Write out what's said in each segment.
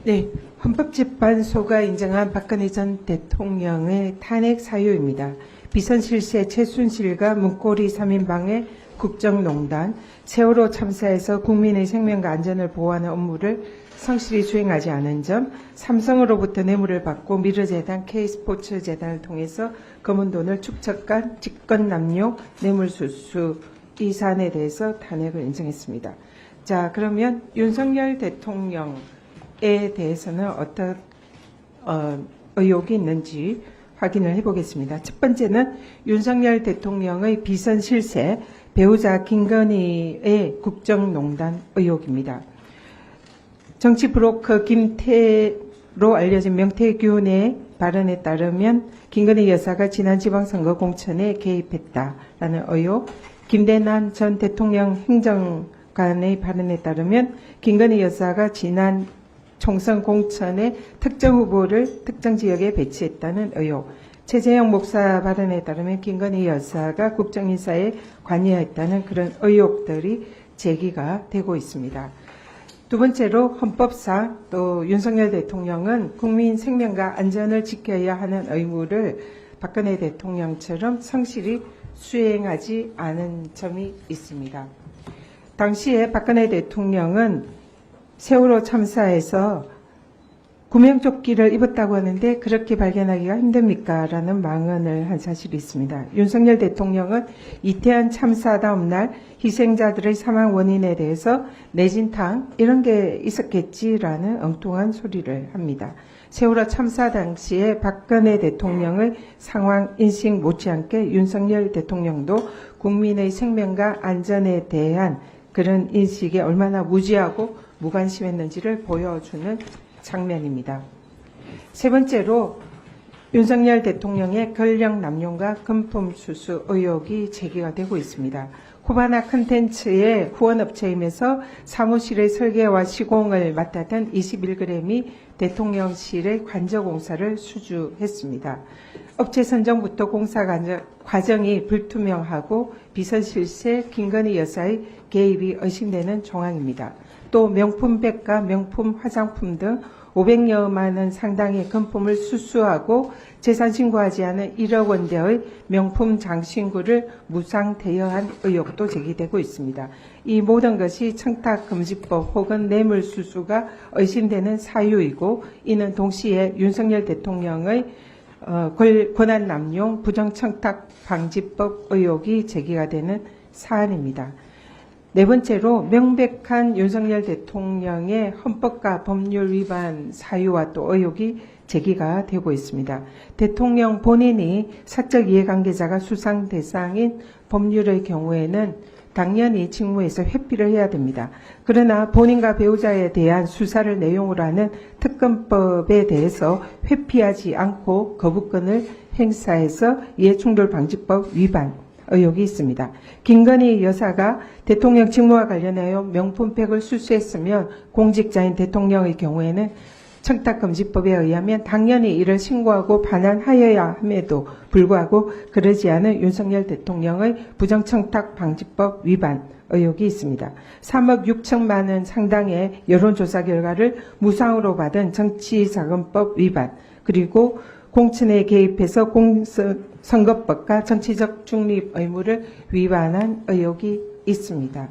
네, 헌법재판소가 인정한 박근혜 전 대통령의 탄핵 사유입니다. 비선실세 최순실과 문고리 3인방의 국정농단, 세월호 참사에서 국민의 생명과 안전을 보호하는 업무를 성실히 수행하지 않은 점, 삼성으로부터 뇌물을 받고 미르재단, K스포츠재단을 통해서 검은 돈을 축적한 직권남용, 뇌물수수 이 사안에 대해서 탄핵을 인정했습니다. 자, 그러면 윤석열 대통령에 대해서는 어떤 의혹이 있는지 확인을 해보겠습니다. 첫 번째는 윤석열 대통령의 비선실세, 배우자 김건희의 국정농단 의혹입니다. 정치 브로커 김태로 알려진 명태균의 발언에 따르면 김건희 여사가 지난 지방선거 공천에 개입했다라는 의혹, 김대남 전 대통령 행정관의 발언에 따르면 김건희 여사가 지난 총선 공천에 특정 후보를 특정 지역에 배치했다는 의혹, 최재형 목사 발언에 따르면 김건희 여사가 국정인사에 관여했다는 그런 의혹들이 제기가 되고 있습니다. 두 번째로 헌법상 또 윤석열 대통령은 국민 생명과 안전을 지켜야 하는 의무를 박근혜 대통령처럼 성실히 수행하지 않은 점이 있습니다. 당시에 박근혜 대통령은 세월호 참사에서 구명조끼를 입었다고 하는데 그렇게 발견하기가 힘듭니까? 라는 망언을 한 사실이 있습니다. 윤석열 대통령은 이태원 참사 다음 날 희생자들의 사망 원인에 대해서 내진탕 이런 게 있었겠지라는 엉뚱한 소리를 합니다. 세월호 참사 당시에 박근혜 대통령의 상황 인식 못지않게 윤석열 대통령도 국민의 생명과 안전에 대한 그런 인식에 얼마나 무지하고 무관심했는지를 보여주는 장면입니다. 세 번째로 윤석열 대통령의 권력 남용과 금품 수수 의혹이 제기가 되고 있습니다. 후바나 컨텐츠의 후원업체이면서 사무실의 설계와 시공을 맡았던 21g이 대통령실의 관저공사를 수주했습니다. 업체 선정부터 공사 과정이 불투명하고 비선실세 김건희 여사의 개입이 의심되는 정황입니다. 또 명품백과 명품 화장품 등 500여만 원 상당의 금품을 수수하고 재산 신고하지 않은 1억 원대의 명품 장신구를 무상 대여한 의혹도 제기되고 있습니다. 이 모든 것이 청탁금지법 혹은 뇌물수수가 의심되는 사유이고 이는 동시에 윤석열 대통령의 권한남용 부정청탁방지법 의혹이 제기가 되는 사안입니다. 네 번째로 명백한 윤석열 대통령의 헌법과 법률 위반 사유와 또 의혹이 제기가 되고 있습니다. 대통령 본인이 사적 이해관계자가 수상 대상인 법률의 경우에는 당연히 직무에서 회피를 해야 됩니다. 그러나 본인과 배우자에 대한 수사를 내용으로 하는 특검법에 대해서 회피하지 않고 거부권을 행사해서 이해충돌방지법 위반 의혹이 있습니다. 김건희 여사가 대통령 직무와 관련하여 명품백을 수수했으면 공직자인 대통령의 경우에는 청탁금지법에 의하면 당연히 이를 신고하고 반환하여야 함에도 불구하고 그러지 않은 윤석열 대통령의 부정청탁방지법 위반 의혹이 있습니다. 3억 6천만 원 상당의 여론조사 결과를 무상으로 받은 정치자금법 위반, 그리고 공천에 개입해서 선거법과 정치적 중립 의무를 위반한 의혹이 있습니다.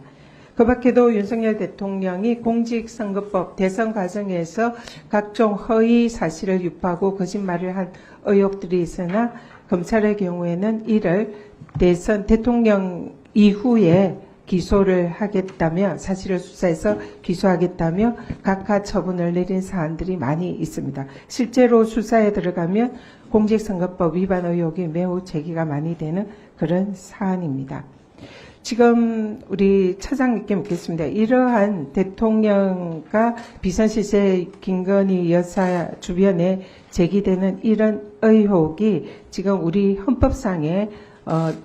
그 밖에도 윤석열 대통령이 공직선거법 대선 과정에서 각종 허위 사실을 유포하고 거짓말을 한 의혹들이 있으나 검찰의 경우에는 이를 대통령 이후에 기소를 하겠다며 사실을 수사해서 기소하겠다며 각하 처분을 내린 사안들이 많이 있습니다. 실제로 수사에 들어가면 공직선거법 위반 의혹이 매우 제기가 많이 되는 그런 사안입니다. 지금 우리 차장님께 묻겠습니다. 이러한 대통령과 비선실세 김건희 여사 주변에 제기되는 이런 의혹이 지금 우리 헌법상에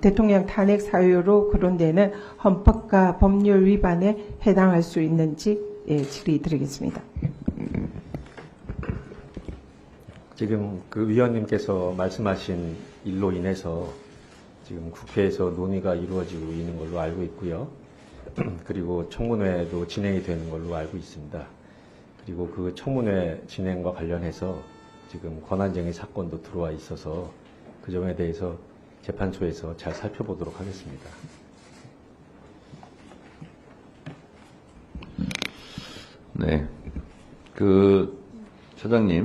대통령 탄핵 사유로 거론되는 헌법과 법률 위반에 해당할 수 있는지 질의 드리겠습니다. 지금 그 위원님께서 말씀하신 일로 인해서 지금 국회에서 논의가 이루어지고 있는 걸로 알고 있고요. 그리고 청문회도 진행이 되는 걸로 알고 있습니다. 그리고 그 청문회 진행과 관련해서 지금 권한쟁의 사건도 들어와 있어서 그 점에 대해서 재판소에서 잘 살펴보도록 하겠습니다. 네. 차장님.